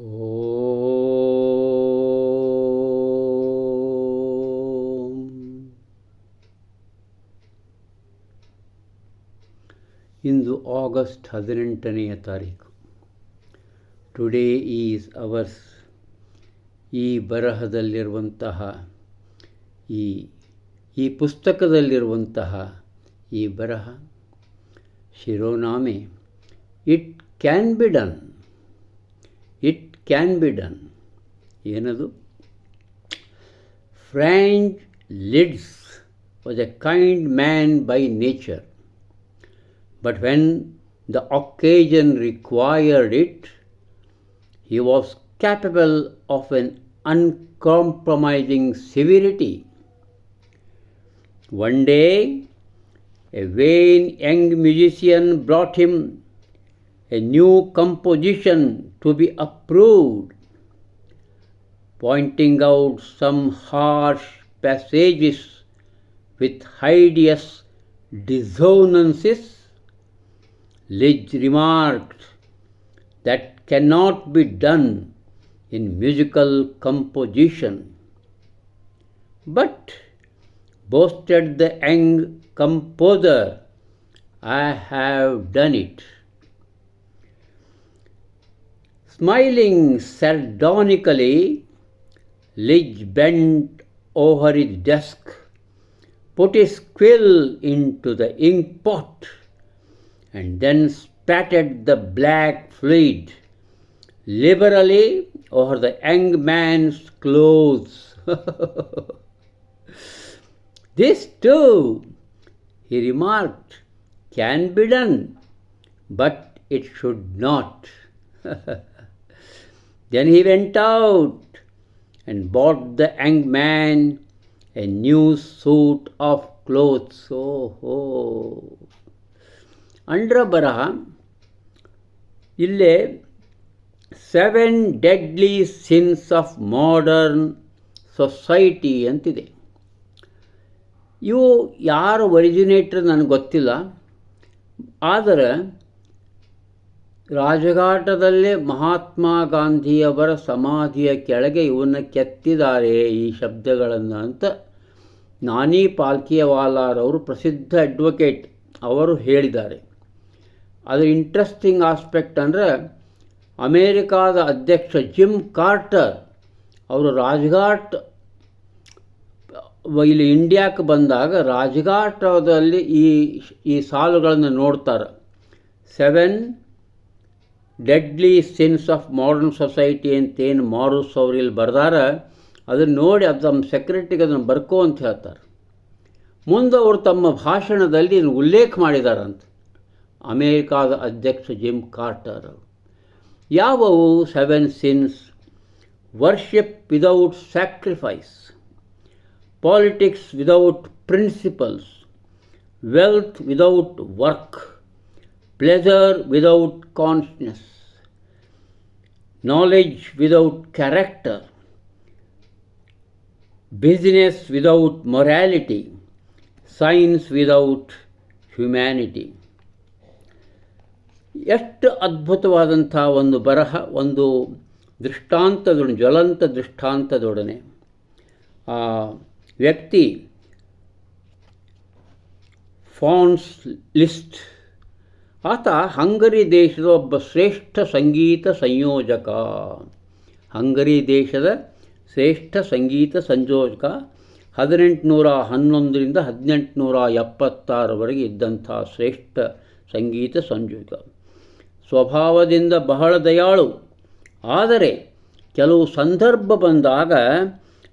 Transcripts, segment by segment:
ಓಂ. ಇಂದು August 18ನೇ ತಾರೀಕು. Today is ours. ಈ ಬರಹದಲ್ಲಿರುವಂತಹ ಈ ಪುಸ್ತಕದಲ್ಲಿರುವಂತಹ ಈ ಬರಹ ಶಿರೋನಾಮೆ it can be done. It can be done. ಏನದು? ಫ್ರಾಂಚ್ ಲಿಡ್ಸ್ was a kind man by nature, but when the occasion required it, he was capable of an uncompromising severity. One day, a vain young musician brought him a new composition to be approved, pointing out some harsh passages with hideous dissonances. Lidge remarked that cannot be done in musical composition. But, boasted the young composer, I have done it. Smiling sardonically, Lidge bent over his desk, put his quill into the ink pot, and then spattered the black fluid liberally over the young man's clothes. This too, he remarked, can be done, but it should not. Then he went out and bought the young man a new suit of clothes. ಅಂಡ್ರ ಬರಹ ಇಲ್ಲೇ 7 deadly sins of modern society ಅಂತಿದೆ. ಇವು ಯಾರು ಒರಿಜಿನೇಟರ್ ನನಗೆ ಗೊತ್ತಿಲ್ಲ, ಆದರೆ ರಾಜಘಾಟದಲ್ಲೇ ಮಹಾತ್ಮ ಗಾಂಧಿಯವರ ಸಮಾಧಿಯ ಕೆಳಗೆ ಇವನ್ನು ಕೆತ್ತಿದ್ದಾರೆ ಈ ಶಬ್ದಗಳನ್ನು ಅಂತ ನಾನಿ ಪಾಲ್ಕಿಯವಾಲಾರವರು ಪ್ರಸಿದ್ಧ ಅಡ್ವೊಕೇಟ್ ಅವರು ಹೇಳಿದ್ದಾರೆ. ಅದರ ಇಂಟ್ರೆಸ್ಟಿಂಗ್ ಆಸ್ಪೆಕ್ಟ್ ಅಂದರೆ ಅಮೇರಿಕಾದ ಅಧ್ಯಕ್ಷ ಜಿಮ್ ಕಾರ್ಟರ್ ಅವರು ರಾಜ್ಘಾಟ್ ಇಲ್ಲಿ ಇಂಡಿಯಾಕ್ಕೆ ಬಂದಾಗ ರಾಜ್ಘಾಟದಲ್ಲಿ ಈ ಸಾಲುಗಳನ್ನು ನೋಡ್ತಾರೆ. 7 deadly sins of modern society ಅಂತೇನು ಮಾರುಸ್ ಅವರು ಇಲ್ಲಿ ಬರ್ದಾರೆ, ಅದನ್ನು ನೋಡಿ ಅದು ನಮ್ಮ ಸೆಕ್ರೆಟರಿಗೆ ಅದನ್ನು ಬರ್ಕೋ ಅಂತ ಹೇಳ್ತಾರೆ. ಮುಂದೆ ಅವರು ತಮ್ಮ ಭಾಷಣದಲ್ಲಿ ಇದನ್ನು ಉಲ್ಲೇಖ ಮಾಡಿದಾರಂತೆ ಅಮೇರಿಕಾದ ಅಧ್ಯಕ್ಷ ಜಿಮ್ ಕಾರ್ಟರ್. ಯಾವುವು 7 since? Worship without sacrifice, politics without principles, wealth without work, pleasure without conscious, knowledge without character, business without morality, science without humanity. ಎಷ್ಟು ಅದ್ಭುತವಾದಂಥ ಒಂದು ಬರಹ, ಒಂದು ದೃಷ್ಟಾಂತದೊಡನೆ, ಜ್ವಲಂತ ದೃಷ್ಟಾಂತದೊಡನೆ. ಆ ವ್ಯಕ್ತಿ ಫಾನ್ಸ್ ಲಿಸ್ಟ್, ಆತ ಹಂಗರಿ ದೇಶದ ಒಬ್ಬ ಶ್ರೇಷ್ಠ ಸಂಗೀತ ಸಂಯೋಜಕ. ಹಂಗರಿ ದೇಶದ ಶ್ರೇಷ್ಠ ಸಂಗೀತ ಸಂಯೋಜಕ 1811ರಿಂದ 1876 ಇದ್ದಂಥ ಶ್ರೇಷ್ಠ ಸಂಗೀತ ಸಂಯೋಜಕ. ಸ್ವಭಾವದಿಂದ ಬಹಳ ದಯಾಳು, ಆದರೆ ಕೆಲವು ಸಂದರ್ಭ ಬಂದಾಗ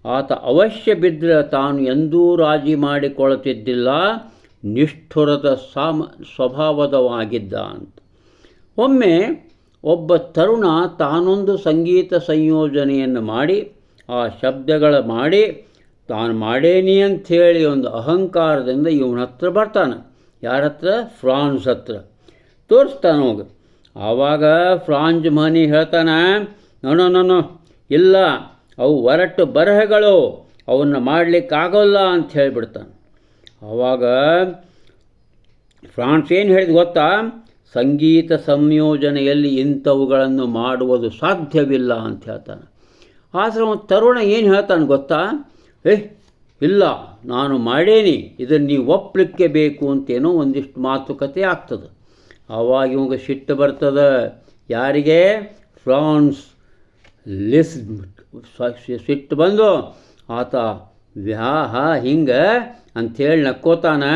ಆತ ಅವಶ್ಯ ಬಿದ್ದರೆ ತಾನು ಎಂದೂ ರಾಜಿ ಮಾಡಿಕೊಳ್ಳುತ್ತಿದ್ದಿಲ್ಲ, ನಿಷ್ಠುರದ ಸ್ವಭಾವದವಾಗಿದ್ದ ಅಂತ. ಒಮ್ಮೆ ಒಬ್ಬ ತರುಣ ತಾನೊಂದು ಸಂಗೀತ ಸಂಯೋಜನೆಯನ್ನು ಮಾಡಿ ಆ ಶಬ್ದಗಳ ಮಾಡಿ ತಾನು ಮಾಡೇನಿ ಅಂಥೇಳಿ ಒಂದು ಅಹಂಕಾರದಿಂದ ಇವನ ಹತ್ರ ಬರ್ತಾನೆ. ಯಾರ ಹತ್ರ? ಫ್ರಾನ್ಸ್ ಹತ್ರ ತೋರಿಸ್ತಾನೆ ಹೋಗಿ. ಆವಾಗ ಫ್ರಾನ್ಸ್ ಮನಿ ಹೇಳ್ತಾನೆ, ನೋ ಇಲ್ಲ, ಅವು ಒರಟು ಬರಹಗಳು, ಅವನ್ನ ಮಾಡಲಿಕ್ಕಾಗೋಲ್ಲ ಅಂತ ಹೇಳಿಬಿಡ್ತಾನೆ. ಆವಾಗ ಫ್ರಾನ್ಸ್ ಏನು ಹೇಳಿದ ಗೊತ್ತಾ? ಸಂಗೀತ ಸಂಯೋಜನೆಯಲ್ಲಿ ಇಂಥವುಗಳನ್ನು ಮಾಡುವುದು ಸಾಧ್ಯವಿಲ್ಲ ಅಂತ ಹೇಳ್ತಾನೆ. ಆದರೆ ತರುಣ ಏನು ಹೇಳ್ತಾನೆ ಗೊತ್ತಾ? ಇಲ್ಲ, ನಾನು ಮಾಡೇನಿ, ಇದನ್ನು ನೀವು ಒಪ್ಪಲಿಕ್ಕೆ ಬೇಕು ಅಂತೇನೋ ಒಂದಿಷ್ಟು ಮಾತುಕತೆ ಆಗ್ತದೆ. ಆವಾಗ ಇವಾಗ ಸಿಟ್ಟು ಬರ್ತದೆ. ಯಾರಿಗೆ? ಫ್ರಾನ್ಸ್ ಲಿಸ್ಟ್ ಸಿಟ್ಟು ಬಂದು ಆತ ಹಿಂಗೆ ಅಂಥೇಳಿ ನಕ್ಕೋತಾನೆ.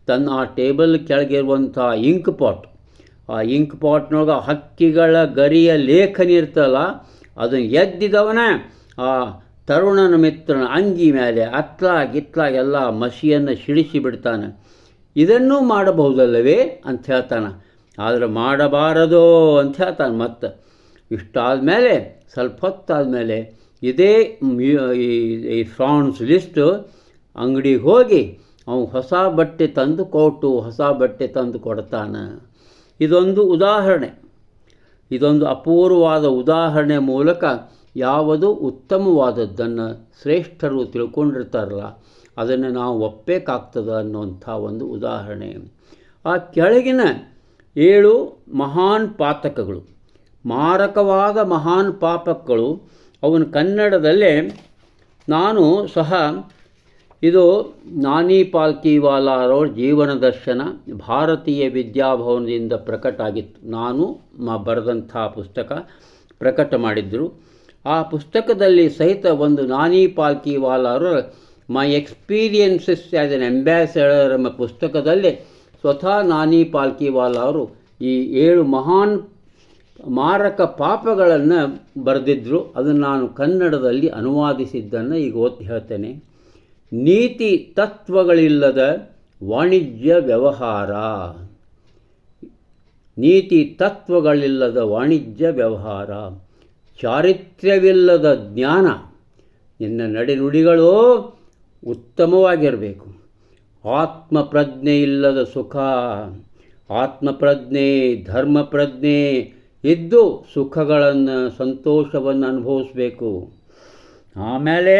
ತನ್ನ ಆ ಟೇಬಲ್ ಕೆಳಗಿರುವಂಥ ಇಂಕ್ ಪಾಟ್, ಆ ಇಂಕ್ ಪಾಟ್ನೊಳಗೆ ಹಕ್ಕಿಗಳ ಗರಿಯ ಲೇಖನಿ ಇರ್ತಲ್ಲ, ಅದನ್ನು ಎದ್ದಿದವನ ಆ ತರುಣನ ಮಿತ್ರನ ಅಂಗಿ ಮೇಲೆ ಅತ್ಲಾಗಿತ್ಲಾಗೆಲ್ಲ ಮಸಿಯನ್ನು ಸಿಡಿಸಿ ಬಿಡ್ತಾನೆ. ಇದನ್ನೂ ಮಾಡಬಹುದಲ್ಲವೇ ಅಂತ ಹೇಳ್ತಾನೆ. ಆದರೆ ಮಾಡಬಾರದು ಅಂತ ಹೇಳ್ತಾನೆ. ಮತ್ತು ಇಷ್ಟಾದ ಮೇಲೆ ಸ್ವಲ್ಪ ಹೊತ್ತಾದಮೇಲೆ ಇದೇ ಈ ಫ್ರಾನ್ಸ್ ಲಿಸ್ಟು ಅಂಗಡಿಗೆ ಹೋಗಿ ಅವನು ಹೊಸ ಬಟ್ಟೆ ತಂದು ಕೊಟ್ಟು ಹೊಸ ಬಟ್ಟೆ ತಂದು ಕೊಡ್ತಾನೆ. ಇದೊಂದು ಉದಾಹರಣೆ, ಇದೊಂದು ಅಪೂರ್ವವಾದ ಉದಾಹರಣೆ ಮೂಲಕ ಯಾವುದು ಉತ್ತಮವಾದದ್ದನ್ನು ಶ್ರೇಷ್ಠರು ತಿಳ್ಕೊಂಡಿರ್ತಾರಲ್ಲ ಅದನ್ನು ನಾವು ಒಪ್ಪಬೇಕಾಗ್ತದೆ ಅನ್ನುವಂಥ ಒಂದು ಉದಾಹರಣೆ. ಆ ಕೆಳಗಿನ 7 ಮಹಾನ್ ಪಾತಕಗಳು, ಮಾರಕವಾದ ಮಹಾನ್ ಪಾಪಗಳು, ಅವನ ಕನ್ನಡದಲ್ಲೇ ನಾನು ಸಹ ಇದು ನಾನಿ ಪಾಲ್ಕಿವಾಲಾರವ್ರ ಜೀವನ ದರ್ಶನ ಭಾರತೀಯ ವಿದ್ಯಾಭವನದಿಂದ ಪ್ರಕಟ ಆಗಿತ್ತು. ನಾನು ಬರೆದಂಥ ಪುಸ್ತಕ ಪ್ರಕಟ ಮಾಡಿದ್ದರು. ಆ ಪುಸ್ತಕದಲ್ಲಿ ಸಹಿತ ಒಂದು ನಾನಿ ಪಾಲ್ಕಿವಾಲಾರವರ ಮೈ ಎಕ್ಸ್ಪೀರಿಯನ್ಸಸ್ ಆ್ಯಸ್ ಎನ್ ಅಂಬ್ಯಾಸಡರ್ ಎಂಬ ಪುಸ್ತಕದಲ್ಲಿ ಸ್ವತಃ ನಾನಿ ಪಾಲ್ಕಿವಾಲ ಅವರು ಈ 7 ಮಹಾನ್ ಮಾರಕ ಪಾಪಗಳನ್ನು ಬರೆದಿದ್ದರು. ಅದನ್ನು ನಾನು ಕನ್ನಡದಲ್ಲಿ ಅನುವಾದಿಸಿದ್ದನ್ನು ಈಗ ಓದಿ ಹೇಳ್ತೇನೆ. ನೀತಿ ತತ್ವಗಳಿಲ್ಲದ ವಾಣಿಜ್ಯ ವ್ಯವಹಾರ, ನೀತಿ ತತ್ವಗಳಿಲ್ಲದ ವಾಣಿಜ್ಯ ವ್ಯವಹಾರ, ಚಾರಿತ್ರ್ಯವಿಲ್ಲದ ಜ್ಞಾನ, ನಿನ್ನ ನಡೆನುಡಿಗಳು ಉತ್ತಮವಾಗಿರಬೇಕು. ಆತ್ಮಪ್ರಜ್ಞೆ ಇಲ್ಲದ ಸುಖ, ಆತ್ಮಪ್ರಜ್ಞೆ ಧರ್ಮಪ್ರಜ್ಞೆ ಇದ್ದು ಸುಖಗಳನ್ನು ಸಂತೋಷವನ್ನು ಅನುಭವಿಸಬೇಕು. ಆಮೇಲೆ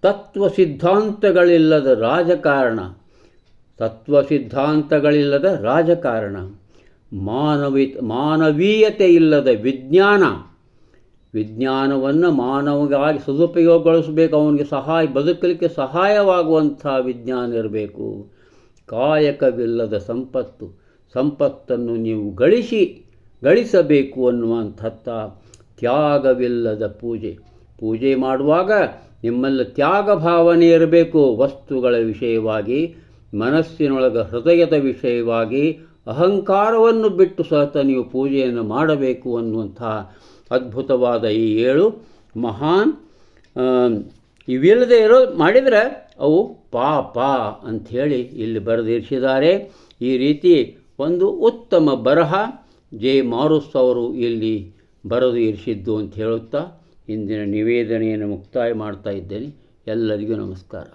ತತ್ವಸಿದ್ಧಾಂತಗಳಿಲ್ಲದ ರಾಜಕಾರಣ, ತತ್ವಸಿದ್ಧಾಂತಗಳಿಲ್ಲದ ರಾಜಕಾರಣ, ಮಾನವೀಯತೆ ಇಲ್ಲದ ವಿಜ್ಞಾನ, ವಿಜ್ಞಾನವನ್ನು ಮಾನವಗಾಗಿ ಸದುಪಯೋಗಗೊಳಿಸಬೇಕು, ಅವನಿಗೆ ಬದುಕಲಿಕ್ಕೆ ಸಹಾಯವಾಗುವಂಥ ವಿಜ್ಞಾನ ಇರಬೇಕು. ಕಾಯಕವಿಲ್ಲದ ಸಂಪತ್ತು, ಸಂಪತ್ತನ್ನು ನೀವು ಗಳಿಸಬೇಕು ಅನ್ನುವಂಥ ತ್ಯಾಗವಿಲ್ಲದ ಪೂಜೆ, ಪೂಜೆ ಮಾಡುವಾಗ ನಿಮ್ಮಲ್ಲಿ ತ್ಯಾಗ ಭಾವನೆ ಇರಬೇಕು. ವಸ್ತುಗಳ ವಿಷಯವಾಗಿ, ಮನಸ್ಸಿನೊಳಗೆ ಹೃದಯದ ವಿಷಯವಾಗಿ ಅಹಂಕಾರವನ್ನು ಬಿಟ್ಟು ಸಹಿತ ನೀವು ಪೂಜೆಯನ್ನು ಮಾಡಬೇಕು ಅನ್ನುವಂಥ ಅದ್ಭುತವಾದ ಈ 7 ಮಹಾನ್ ಇವಿಲ್ಲದೆ ಮಾಡಿದರೆ ಅವು ಪಾಪ ಅಂಥೇಳಿ ಇಲ್ಲಿ ಬರೆದಿರಿಸಿದ್ದಾರೆ. ಈ ರೀತಿ ಒಂದು ಉತ್ತಮ ಬರಹ ಜೆ ಮಾರುಸ್ ಅವರು ಇಲ್ಲಿ ಬರೆದು ಇರಿಸಿದ್ದು ಅಂತ ಹೇಳುತ್ತಾ ಇಂದಿನ ನಿವೇದನೆಯನ್ನು ಮುಕ್ತಾಯ ಮಾಡ್ತಾ ಇದ್ದೇನೆ. ಎಲ್ಲರಿಗೂ ನಮಸ್ಕಾರ.